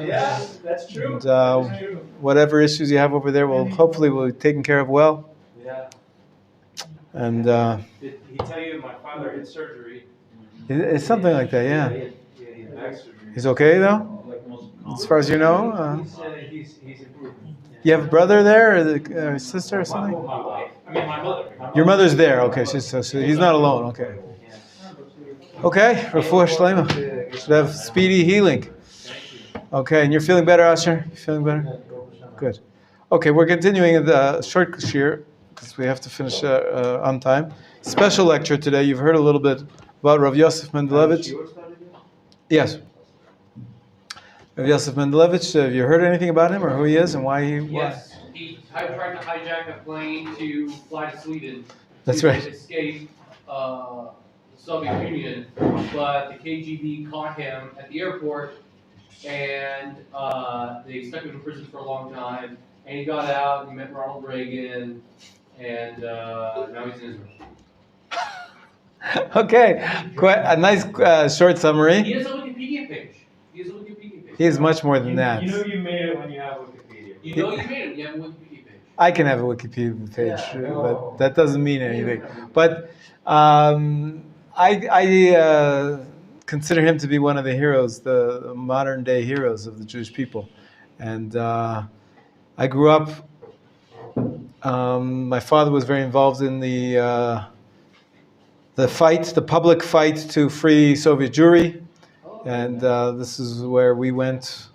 Yeah, that's true. And whatever issues you have over there will hopefully be taken care of well. Yeah. And Did he tell you my father had surgery? it's something like that, yeah. He had back surgery. He's okay though, as far as you know. He's improving. You have a brother there, or a sister, or something? My wife. I mean, my mother. Your mother's there. Okay, so he's not alone. Okay. Okay, refuah shlema. Should have speedy healing. Okay, and you're feeling better, Asher? You feeling better? Good. Okay, we're continuing the short shir because we have to finish on time. Special lecture today. You've heard a little bit about Rav Yosef Mendeleev. Yes. Rav Yosef Mendeleev. Have you heard anything about him or who he is and why he? Yes, he tried to hijack a plane to fly to Sweden. That's to right. Escape the Soviet Union, but the KGB caught him at the airport, and they stuck him in prison for a long time. And he got out. He met Ronald Reagan, and now he's in Israel. Okay, quite a nice short summary. He has a Wikipedia page. He is much more than that. You know you made it when you have Wikipedia. You know you made it. You have a Wikipedia page. I can have a Wikipedia page, but that doesn't mean anything. But I consider him to be one of the heroes, the modern day heroes of the Jewish people. And I grew up, my father was very involved in the public fight to free Soviet Jewry. And this is where we went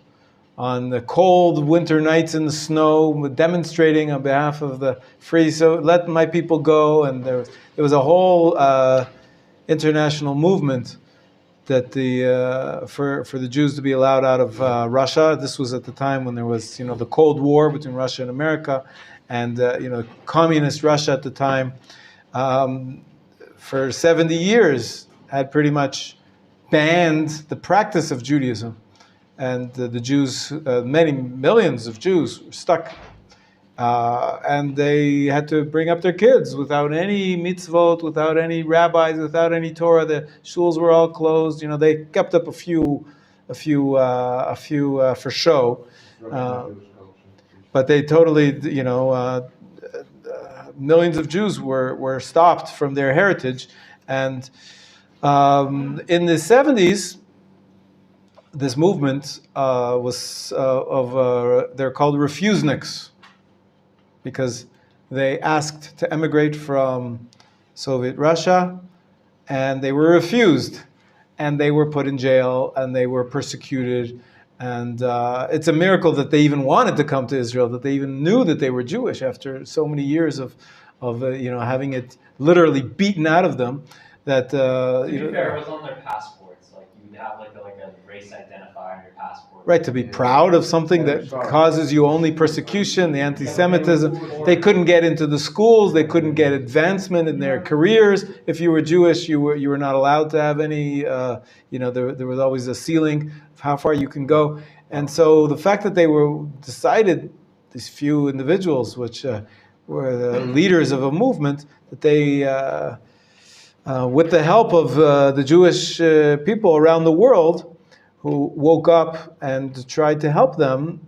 on the cold winter nights in the snow, demonstrating on behalf of the free, so let my people go. And there was a whole international movement that for the Jews to be allowed out of Russia. This was at the time when there was the Cold War between Russia and America, and communist Russia at the time for 70 years had pretty much banned the practice of Judaism, and the Jews, many millions of Jews, were stuck, and they had to bring up their kids without any mitzvot, without any rabbis, without any Torah. The shuls were all closed. They kept up a few for show, but they totally, millions of Jews were stopped from their heritage, and in the 70s, this movement was they're called refuseniks, because they asked to emigrate from Soviet Russia, and they were refused, and they were put in jail, and they were persecuted, and it's a miracle that they even wanted to come to Israel, that they even knew that they were Jewish after so many years of having it literally beaten out of them. That to be fair, it was on their passports. Like you have like a race identifier on your passport. Right, to be proud of something that causes you only persecution, the anti-Semitism. They couldn't get into the schools. They couldn't get advancement in their careers. If you were Jewish, you were not allowed to have any. There was always a ceiling of how far you can go. And so the fact that they decided, these few individuals, which were the leaders of a movement, that they. With the help of the Jewish people around the world who woke up and tried to help them,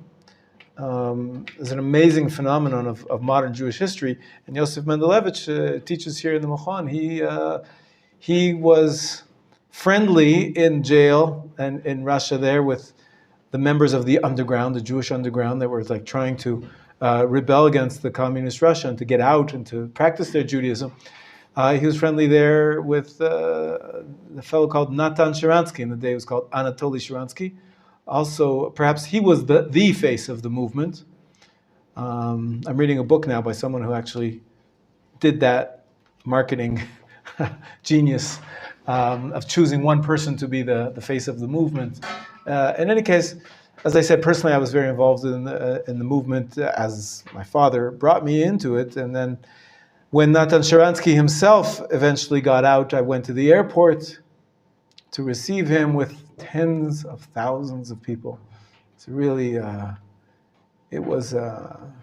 is an amazing phenomenon of modern Jewish history. And Yosef Mendeleev teaches here in the Machon. He was friendly in jail and in Russia there with the members of the underground, the Jewish underground, that were trying to rebel against the communist Russia and to get out and to practice their Judaism. He was friendly there with a fellow called Natan Sharansky. In the day, it was called Anatoly Sharansky. Also, perhaps he was the face of the movement. I'm reading a book now by someone who actually did that marketing genius of choosing one person to be the face of the movement. In any case, as I said, personally, I was very involved in the movement as my father brought me into it, and then when Natan Sharansky himself eventually got out, I went to the airport to receive him with tens of thousands of people. It's really, it was an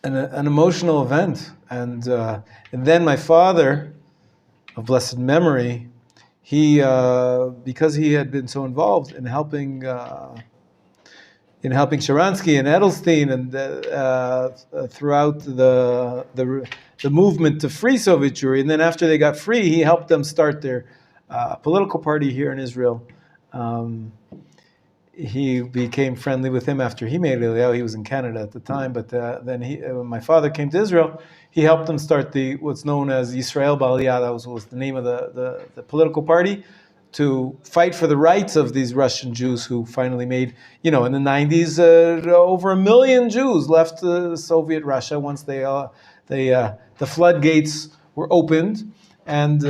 emotional event. And then my father, of blessed memory, because he had been so involved in helping Sharansky and Edelstein and throughout the movement to free Soviet Jewry, and then after they got free, he helped them start their political party here in Israel. He became friendly with him after he made Aliyah. He was in Canada at the time, but then when my father came to Israel, he helped them start what's known as Yisrael B'Aliyah. That was the name of the political party, to fight for the rights of these Russian Jews who finally made, in the 90s, over 1 million Jews left Soviet Russia once the floodgates were opened, and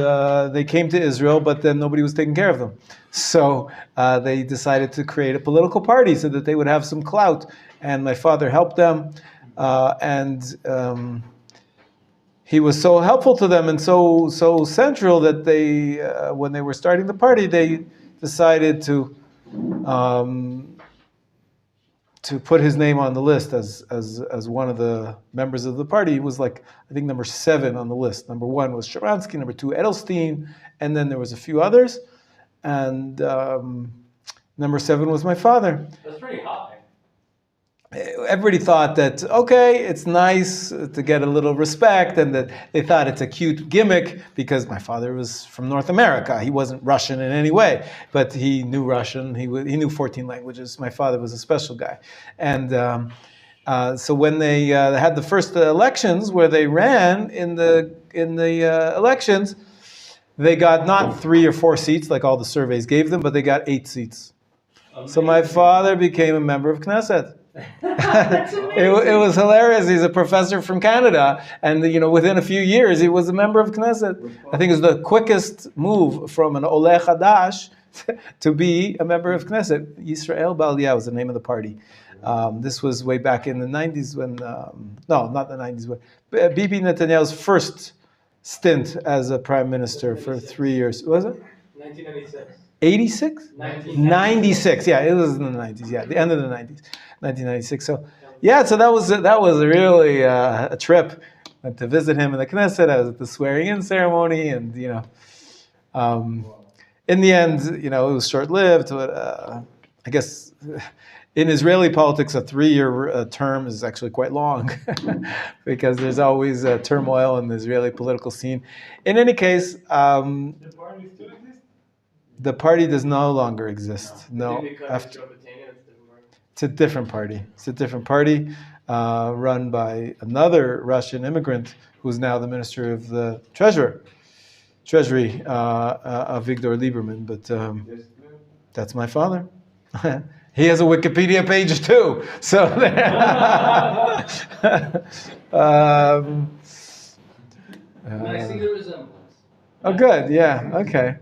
they came to Israel, but then nobody was taking care of them. So they decided to create a political party so that they would have some clout. And my father helped them, he was so helpful to them and so central that they, when they were starting the party, they decided to put his name on the list as one of the members of the party. He was I think number 7 on the list. Number 1 was Sharansky, number 2 Edelstein, and then there was a few others. And number 7 was my father. That's pretty high. Everybody thought that, okay, it's nice to get a little respect, and that they thought it's a cute gimmick because my father was from North America. He wasn't Russian in any way, but he knew Russian. He knew 14 languages. My father was a special guy. And so when they had the first elections where they ran in the elections, they got not 3 or 4 seats like all the surveys gave them, but they got 8 seats. So my father became a member of Knesset. It was hilarious. He's a professor from Canada, and within a few years he was a member of Knesset. I think it was the quickest move from an Oleh Hadash to be a member of Knesset. Yisrael B'Aliyah was the name of the party. This was way back in the 90s when, no, not the 90s, but Bibi Netanyahu's first stint as a prime minister for 3 years. Was it? 1996. 86? 96. Yeah, it was in the 90s. Yeah, the end of the 90s, 1996. So, yeah, so that was really a trip. Went to visit him in the Knesset. I was at the swearing-in ceremony, and in the end, it was short-lived. But I guess in Israeli politics, a 3-year term is actually quite long because there's always turmoil in the Israeli political scene. In any case. The party does no longer exist. No, after it's a different party. It's a different party run by another Russian immigrant who's now the Minister of the Treasury, Avigdor Lieberman. But that's my father. He has a Wikipedia page too. So I see the resemblance. Oh, good. Yeah. Okay.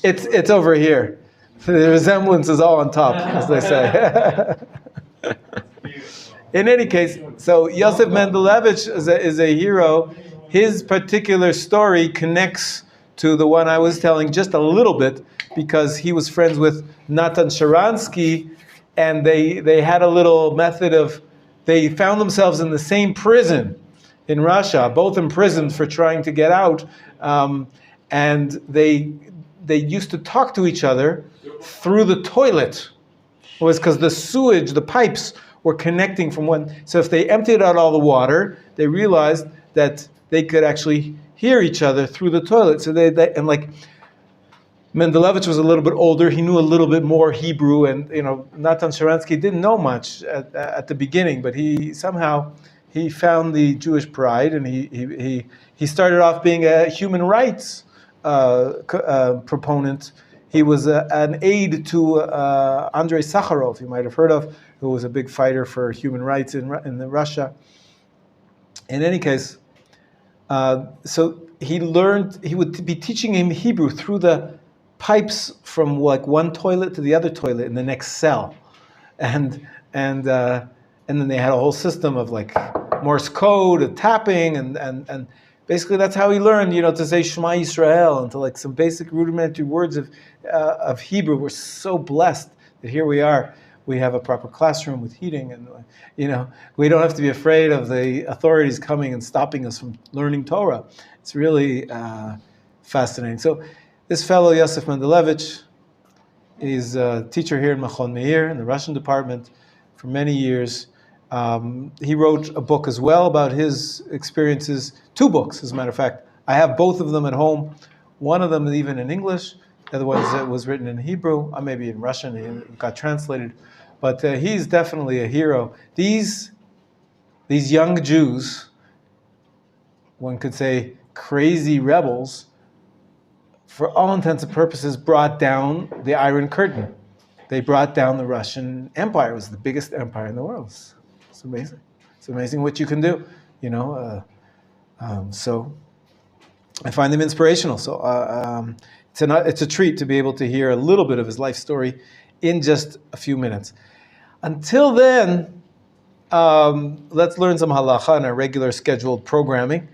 It's over here. The resemblance is all on top, as they say. In any case, so Yosef Mendelevich is a hero. His particular story connects to the one I was telling just a little bit because he was friends with Natan Sharansky, and they had a little method of, they found themselves in the same prison in Russia, both imprisoned for trying to get out. And they used to talk to each other through the toilet. It was because the sewage, the pipes were connecting from one. So if they emptied out all the water, they realized that they could actually hear each other through the toilet. So and like Mendeleev was a little bit older. He knew a little bit more Hebrew, and Natan Sharansky didn't know much at the beginning, but he somehow found the Jewish pride, and he started off being a human rights proponent. He was an aide to Andrei Sakharov, you might have heard of, who was a big fighter for human rights in Russia. In any case, so he would be teaching him Hebrew through the pipes from like one toilet to the other toilet in the next cell, and then they had a whole system of like Morse code, and tapping, and basically that's how he learned, to say Shema Yisrael and to like some basic rudimentary words of Hebrew. We're so blessed that here we are. We have a proper classroom with heating, and we don't have to be afraid of the authorities coming and stopping us from learning Torah. It's really fascinating. So This fellow, Yosef Mendeleev, is a teacher here in Machon Meir in the Russian department for many years. He wrote a book as well about his experiences, 2 books, as a matter of fact. I have both of them at home. One of them is even in English. The other one was written in Hebrew, or maybe in Russian. It got translated. But he's definitely a hero. These young Jews, one could say crazy rebels, for all intents and purposes, brought down the Iron Curtain. They brought down the Russian Empire. It was the biggest empire in the world. It's amazing. It's amazing what you can do, you know. So I find them inspirational. So it's a treat to be able to hear a little bit of his life story in just a few minutes. Until then, let's learn some halacha in our regular scheduled programming.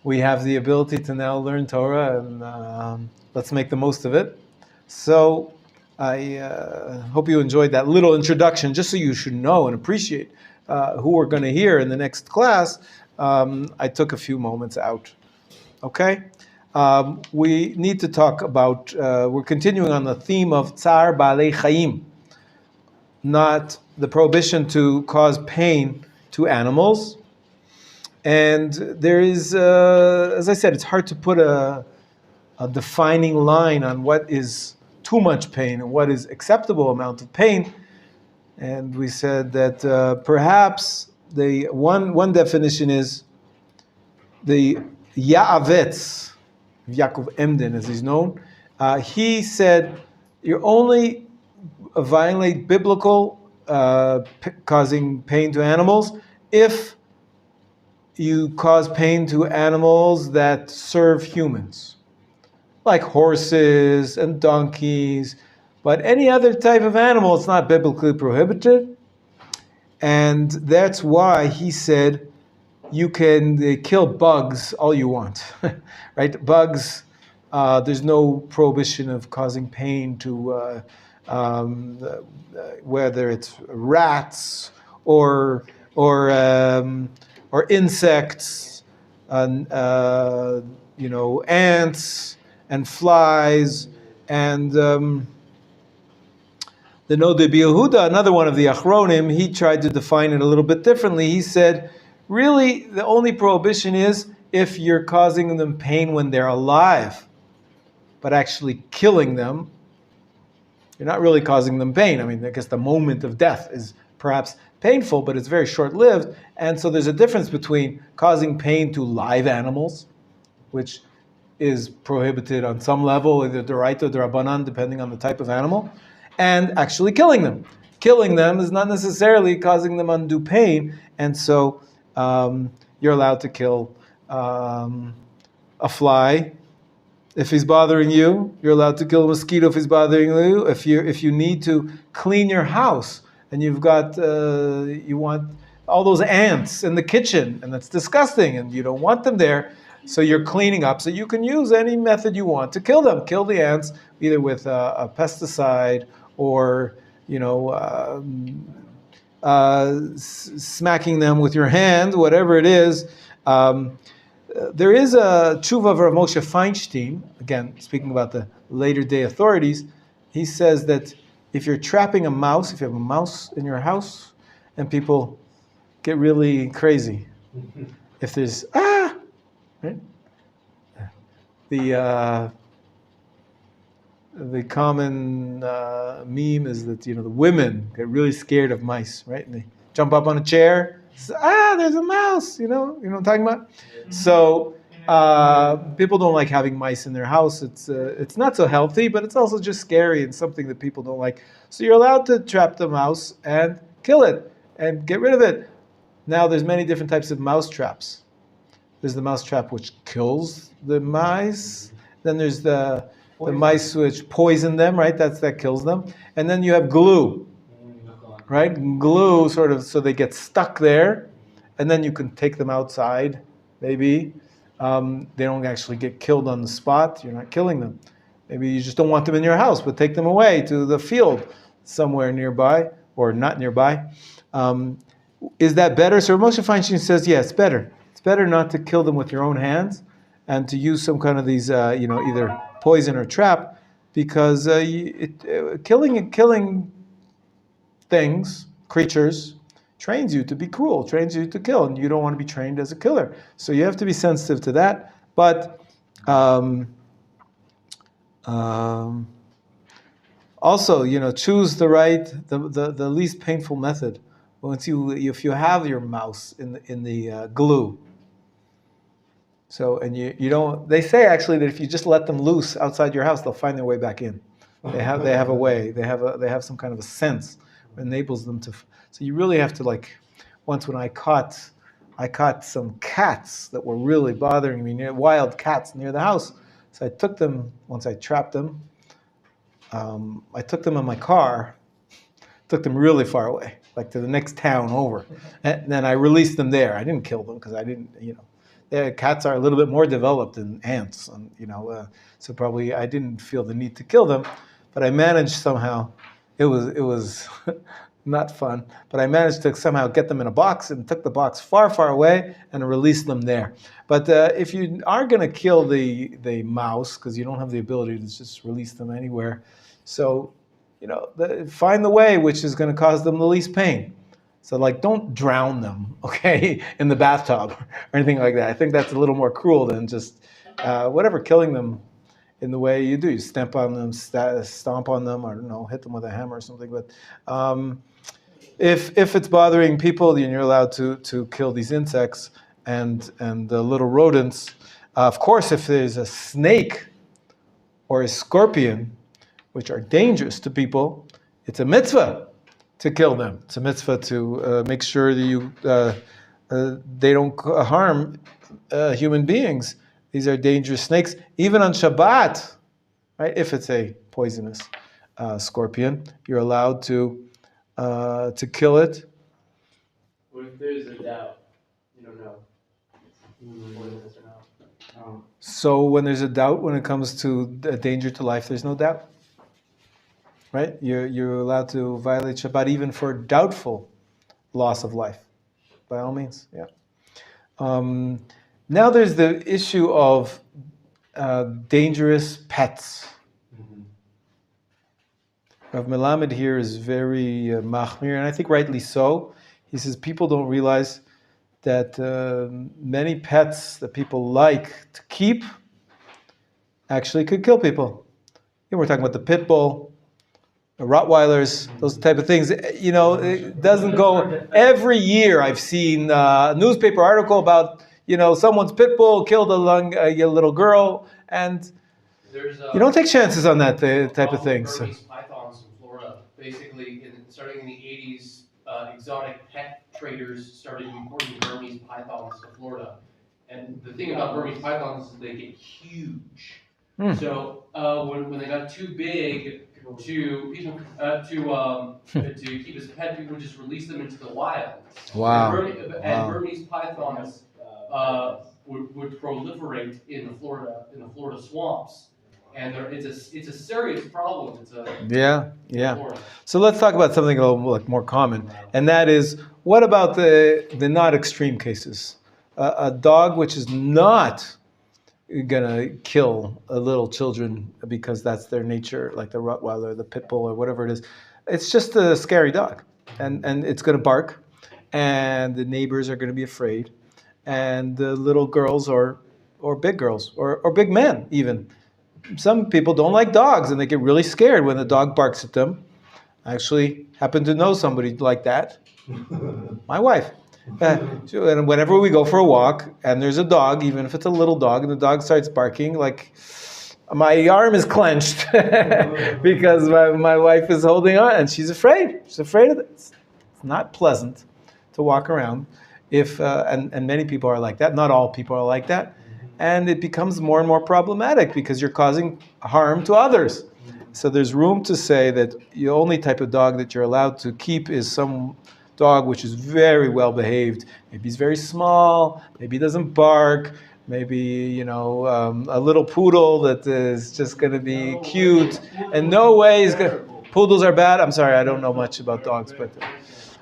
We have the ability to now learn Torah, and let's make the most of it. So I hope you enjoyed that little introduction, just so you should know and appreciate who we're going to hear in the next class. I took a few moments out. Okay? We need to talk about, we're continuing on the theme of Tsar Baalei Chaim, not the prohibition to cause pain to animals. And there is, as I said, it's hard to put a defining line on what is too much pain and what is acceptable amount of pain. And we said that perhaps the one definition is the Ya'avetz, Yaakov Emden as he's known. He said you only violate biblical causing pain to animals if you cause pain to animals that serve humans, like horses and donkeys, but any other type of animal, it's not biblically prohibited. And that's why he said you can kill bugs all you want, right? Bugs, there's no prohibition of causing pain to whether it's rats or insects, ants and flies, and the Nodeh Yehuda, another one of the Achronim, he tried to define it a little bit differently. He said, really, the only prohibition is if you're causing them pain when they're alive, but actually killing them, you're not really causing them pain. I mean, I guess the moment of death is perhaps painful, but it's very short-lived. And so there's a difference between causing pain to live animals, which is prohibited on some level, either d'oraita or d'rabbanan, depending on the type of animal, and actually killing them. Killing them is not necessarily causing them undue pain, and so you're allowed to kill a fly if he's bothering you. You're allowed to kill a mosquito if he's bothering you. If you need to clean your house and you've got you want all those ants in the kitchen, and that's disgusting, and you don't want them there, so you're cleaning up. So you can use any method you want to kill them. Kill the ants either with a pesticide or smacking them with your hand, whatever it is. There is a tshuva of Rav Moshe Feinstein, again, speaking about the later day authorities. He says that if you're trapping a mouse, if you have a mouse in your house, and people get really crazy, if there's, right? The common meme is that, the women get really scared of mice, right? And they jump up on a chair, there's a mouse, you know what I'm talking about? So people don't like having mice in their house. It's not so healthy, but it's also just scary and something that people don't like. So you're allowed to trap the mouse and kill it and get rid of it. Now there's many different types of mouse traps. There's the mouse trap which kills the mice. Then there's the mice which poison them, right? That kills them. And then you have glue, right? Glue sort of so they get stuck there, and then you can take them outside, maybe. They don't actually get killed on the spot. You're not killing them. Maybe you just don't want them in your house, but take them away to the field somewhere nearby or not nearby. Is that better? So Moshe Feinstein says, yes, better. It's better not to kill them with your own hands and to use some kind of these, either poison or trap, because killing things, creatures, trains you to be cruel, trains you to kill, and you don't want to be trained as a killer. So you have to be sensitive to that. But also, choose the least painful method. If you have your mouse in the glue. So, and you don't. They say actually that if you just let them loose outside your house, they'll find their way back in. They have a way. They have some kind of a sense that enables them to. So you really have to Once when I caught some cats that were really bothering me, wild cats near the house. So I took them once I trapped them. I took them in my car, took them really far away, like to the next town over, and then I released them there. I didn't kill them because I didn't, cats are a little bit more developed than ants, and so probably I didn't feel the need to kill them, but I managed somehow. It was not fun, but I managed to somehow get them in a box and took the box far, far away and released them there. But if you are going to kill the mouse, because you don't have the ability to just release them anywhere, so find the way which is going to cause them the least pain. So don't drown them, okay, in the bathtub or anything like that. I think that's a little more cruel than just killing them in the way you do. You stomp on them, or hit them with a hammer or something. But if it's bothering people, then you're allowed to kill these insects and the little rodents. Of course, if there's a snake or a scorpion, which are dangerous to people, it's a mitzvah to kill them. It's a mitzvah to make sure that they don't harm human beings. These are dangerous snakes. Even on Shabbat, right? If it's a poisonous scorpion, you're allowed to kill it. What if there's a doubt? You don't know. Poisonous or not. So when there's a doubt when it comes to a danger to life, there's no doubt. Right? You're allowed to violate Shabbat even for doubtful loss of life. By all means, yeah. Now there's the issue of dangerous pets. Rav Melamed here is very machmir, and I think rightly so. He says people don't realize that many pets that people like to keep actually could kill people. We're talking about the pit bull, the Rottweilers, those type of things. It doesn't go. Every year I've seen a newspaper article about, someone's pit bull killed a little girl, and you don't take chances on that type of thing. So. Burmese pythons in Florida. Basically, starting in the 80s, exotic pet traders started importing Burmese pythons to Florida. And the thing about Burmese pythons is they get huge. So when they got too big to people to keep as a pet, people would just release them into the wild. Wow. And Burmese pythons would proliferate in the Florida swamps, and it's a serious problem. Yeah. So let's talk about something a little more common, and that is, what about the not extreme cases? A dog which is not gonna kill little children because that's their nature, like the Rottweiler, the pit bull, or whatever it is. It's just a scary dog, and it's gonna bark, and the neighbors are gonna be afraid, and the little girls or big girls or big men even. Some people don't like dogs, and they get really scared when the dog barks at them. I actually happen to know somebody like that. My wife. And whenever we go for a walk and there's a dog, even if it's a little dog, and the dog starts barking, my arm is clenched because my wife is holding on and she's afraid. She's afraid of it. It's not pleasant to walk around. And many people are like that. Not all people are like that. And it becomes more and more problematic because you're causing harm to others. So there's room to say that the only type of dog that you're allowed to keep is some dog which is very well behaved. Maybe he's very small, maybe he doesn't bark, maybe a little poodle that is just going to be cute, and no way is going. Poodles are bad. I'm sorry, I don't know much about dogs, but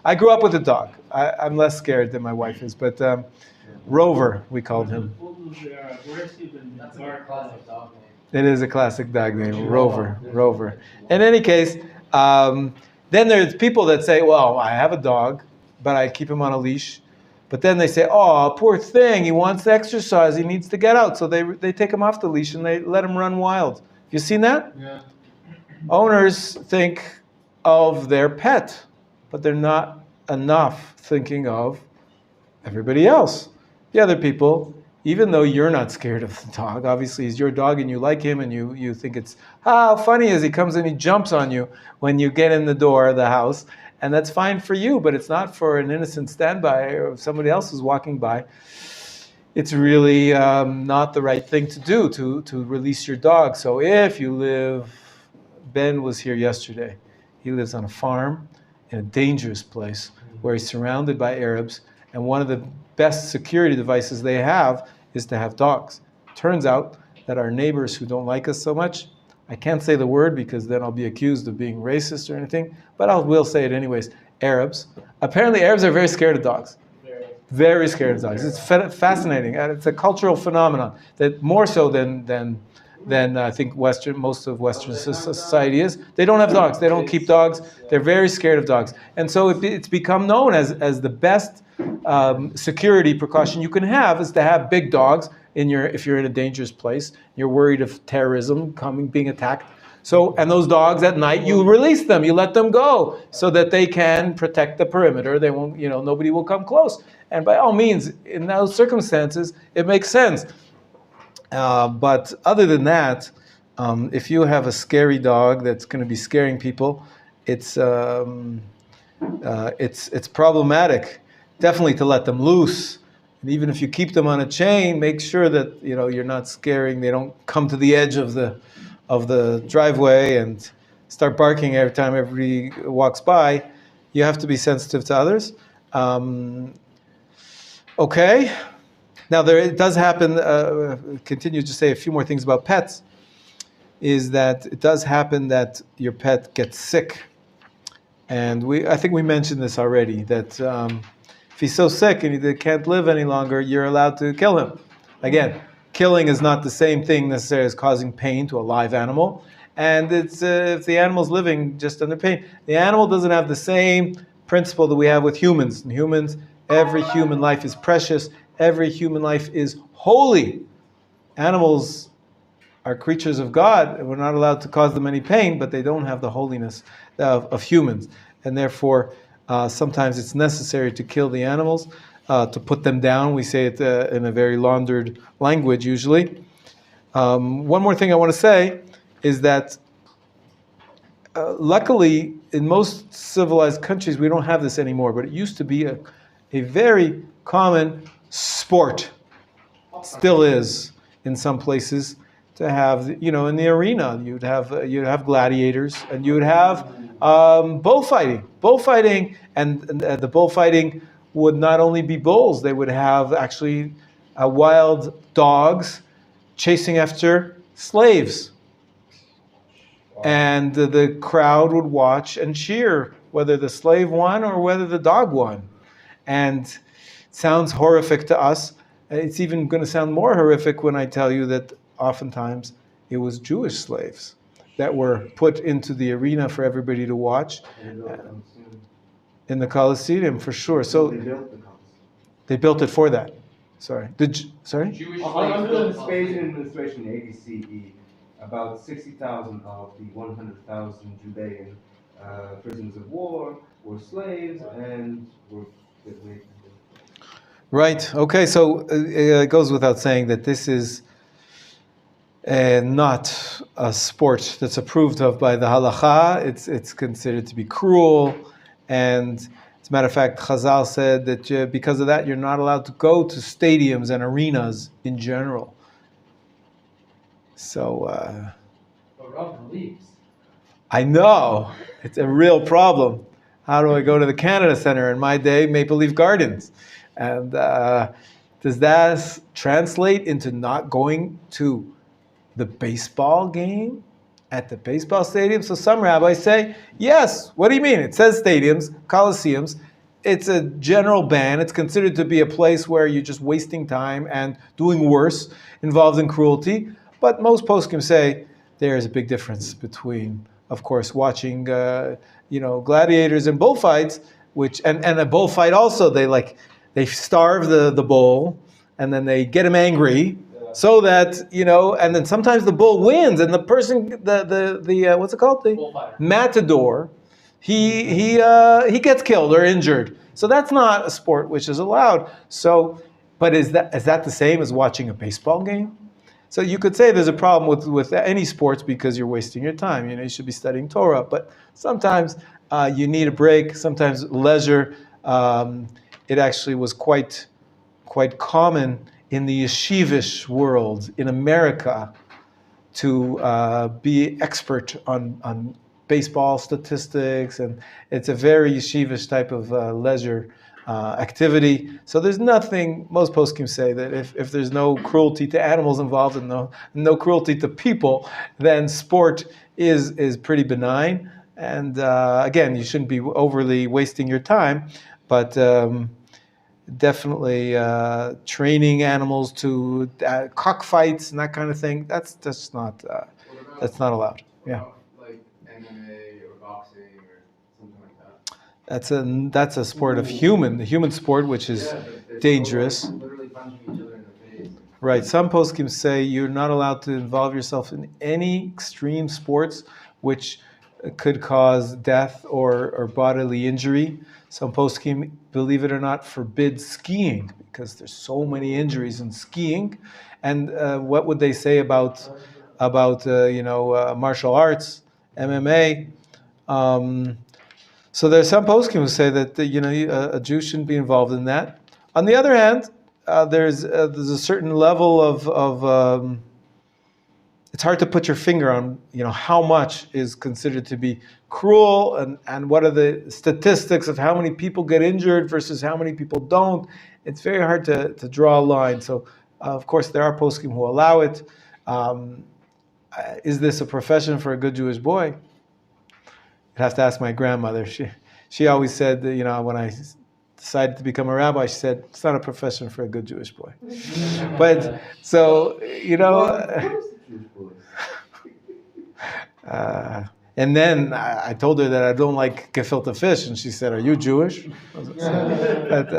I grew up with a dog. I'm less scared than my wife is, but Rover, we called him. Poodles, they are aggressive and That's a bark. classic dog name. It is a classic dog name, Rover. In any case, then there's people that say, well, I have a dog, but I keep him on a leash. But then they say, oh, poor thing, he wants to exercise, he needs to get out. So they take him off the leash and they let him run wild. You seen that? Yeah. Owners think of their pet, but they're not enough thinking of everybody else. The other people, even though you're not scared of the dog, obviously he's your dog and you like him and you think it's, how funny is he comes and he jumps on you when you get in the door of the house. And that's fine for you, but it's not for an innocent standby or somebody else who's walking by. It's really not the right thing to do, to release your dog. So if you live, Ben was here yesterday. He lives on a farm in a dangerous place where he's surrounded by Arabs. And one of the best security devices they have is to have dogs. Turns out that our neighbors who don't like us so much, I can't say the word because then I'll be accused of being racist or anything, but I will say it anyways. Arabs. Apparently Arabs are very scared of dogs. Very scared of dogs. It's fascinating. And it's a cultural phenomenon that more so than I think most of Western society is. They don't have dogs. They don't keep dogs. They're very scared of dogs. And so it's become known as the best security precaution you can have is to have big dogs if you're in a dangerous place. You're worried of terrorism being attacked. So, and those dogs at night, you release them, you let them go so that they can protect the perimeter. They won't, nobody will come close. And by all means, in those circumstances, it makes sense. But other than that, if you have a scary dog that's going to be scaring people, it's problematic. Definitely to let them loose. And even if you keep them on a chain, make sure that you're not scaring. They don't come to the edge of the driveway and start barking every time everybody walks by. You have to be sensitive to others. Okay. Now it does happen, continue to say a few more things about pets, is that it does happen that your pet gets sick. And I think we mentioned this already, that if he's so sick and he can't live any longer, you're allowed to kill him. Again, killing is not the same thing necessarily as causing pain to a live animal. And it's if the animal's living just under pain. The animal doesn't have the same principle that we have with humans. In humans, every human life is precious. Every human life is holy. Animals are creatures of God. We're not allowed to cause them any pain, but they don't have the holiness of humans. And therefore, sometimes it's necessary to kill the animals, to put them down. We say it in a very laundered language usually. One more thing I want to say is that luckily in most civilized countries we don't have this anymore, but it used to be a very common sport, still is in some places, to have, in the arena you'd have gladiators and you'd have bullfighting, and the bullfighting would not only be bulls, they would have actually wild dogs chasing after slaves. And the crowd would watch and cheer whether the slave won or whether the dog won. And it sounds horrific to us. It's even going to sound more horrific when I tell you that oftentimes it was Jewish slaves that were put into the arena for everybody to watch. In the Colosseum, for sure. So they built it for that. Sorry. Sorry? Jewish Under the slaves Vespasian administration in 80 CE, about 60,000 of the 100,000 Judean prisoners of war were slaves and were raped. Right. Okay. So it goes without saying that this is not a sport that's approved of by the halacha. It's considered to be cruel. And as a matter of fact, Chazal said that because of that, you're not allowed to go to stadiums and arenas in general. So, But Rob believes. I know, it's a real problem. How do I go to the Canada Centre? In my day, Maple Leaf Gardens. And does that translate into not going to the baseball game at the baseball stadium? So some rabbis say, yes. What do you mean? It says stadiums, coliseums. it's a general ban. It's considered to be a place where you're just wasting time and doing worse, involved in cruelty. But most poskim say there is a big difference between, of course, watching gladiators and bullfights, and a bullfight also they starve the bull and then they get him angry so that and then sometimes the bull wins and the person the what's it called, the Bullfighter. matador, he gets killed or injured. So that's not a sport which is allowed. So, but is that the same as watching a baseball game? So you could say there's a problem with any sports because you're wasting your time. You should be studying Torah, but sometimes you need a break. Sometimes leisure. It actually was quite common in the yeshivish world in America to be expert on baseball statistics, and it's a very yeshivish type of leisure activity. So there's nothing, most poskim say that if there's no cruelty to animals involved and no cruelty to people, then sport is pretty benign. And again, you shouldn't be overly wasting your time, but definitely training animals to cockfights and that kind of thing, that's not allowed. Yeah. Like MMA or boxing or something like that? That's a sport of the human sport, which is dangerous. Literally punching each other in the face. Right. Some poskim say you're not allowed to involve yourself in any extreme sports which could cause death or bodily injury. Some poskim, believe it or not, forbid skiing because there's so many injuries in skiing. And what would they say about martial arts, MMA? So there's some poskim who say that a Jew shouldn't be involved in that. On the other hand, there's a certain level of it's hard to put your finger on how much is considered to be cruel and what are the statistics of how many people get injured versus how many people don't. It's very hard to draw a line. So of course there are poskim who allow it. Is this a profession for a good Jewish boy? I'd have to ask my grandmother. She always said that, when I decided to become a rabbi, she said, it's not a profession for a good Jewish boy. But, so, and then I told her that I don't like gefilte fish, and she said, are you Jewish? But,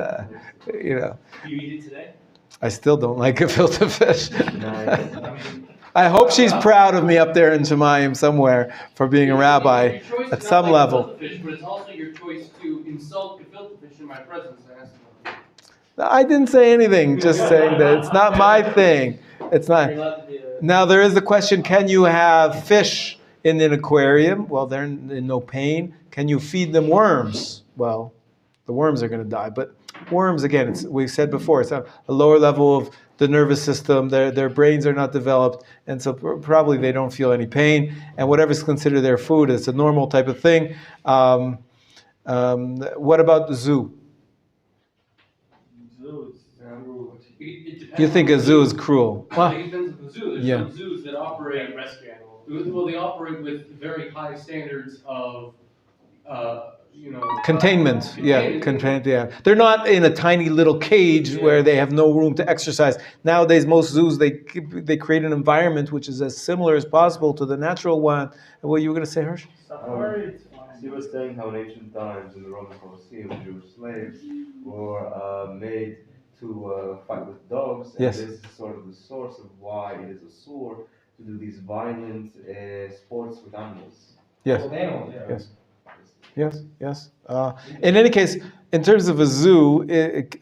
Do you eat it today? I still don't like gefilte fish. Nice. I hope she's proud of me up there in Shemayim somewhere for being a rabbi Your choice at is some not level. gefilte fish, but it's also your choice to insult gefilte fish in my presence. I didn't say anything, just saying that it's not my thing. It's not. You're allowed to be a... Now there is the question, can you have fish in an aquarium? Well, they're in no pain. Can you feed them worms? Well, the worms are going to die. But worms, again, we've said before, it's a lower level of the nervous system. Their brains are not developed, and so probably they don't feel any pain. And whatever's considered their food, it's a normal type of thing. What about the zoo? You think a zoo is cruel? Well, it depends on the zoo. There's Yeah. some zoos that operate rescue animals. Well, they operate with very high standards of, Containment, yeah, containment, yeah. They're not in a tiny little cage where they have no room to exercise. Nowadays, most zoos, they create an environment which is as similar as possible to the natural one. And what you were going to say, Hirsch? He was saying how in ancient times in the Roman Colosseum, Jewish slaves were made to fight with dogs. And Yes. this is sort of the source of why it is a sword to do these violent sports with animals. Yes. With animals, yeah. Yes. Yes. In any case, in terms of a zoo,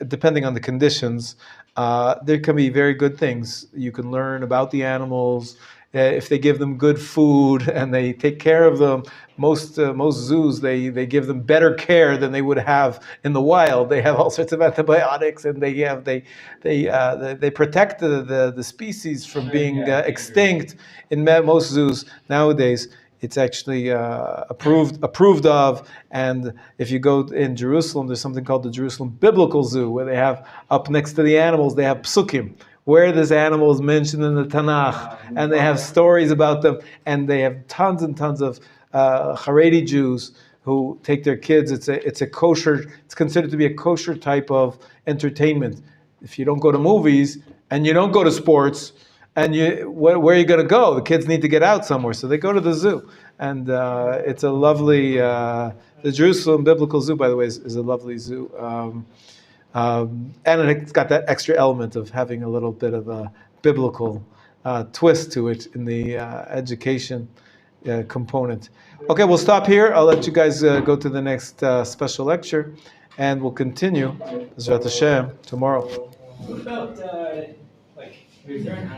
depending on the conditions, there can be very good things. You can learn about the animals. If they give them good food and they take care of them, most zoos they give them better care than they would have in the wild. They have all sorts of antibiotics, and they protect the species from being extinct. In most zoos nowadays, it's actually approved of. And if you go in Jerusalem, there's something called the Jerusalem Biblical Zoo, where they have up next to the animals, they have psukim, where this animal is mentioned in the Tanakh, and they have stories about them, and they have tons and tons of Haredi Jews who take their kids. It's a kosher. It's considered to be a kosher type of entertainment. If you don't go to movies and you don't go to sports, and where are you going to go? The kids need to get out somewhere, so they go to the zoo. And it's a lovely. The Jerusalem Biblical Zoo, by the way, is a lovely zoo. And it's got that extra element of having a little bit of a biblical twist to it in the education component. Okay, we'll stop here. I'll let you guys go to the next special lecture, and we'll continue, Bezrat Hashem, tomorrow. What about, is there an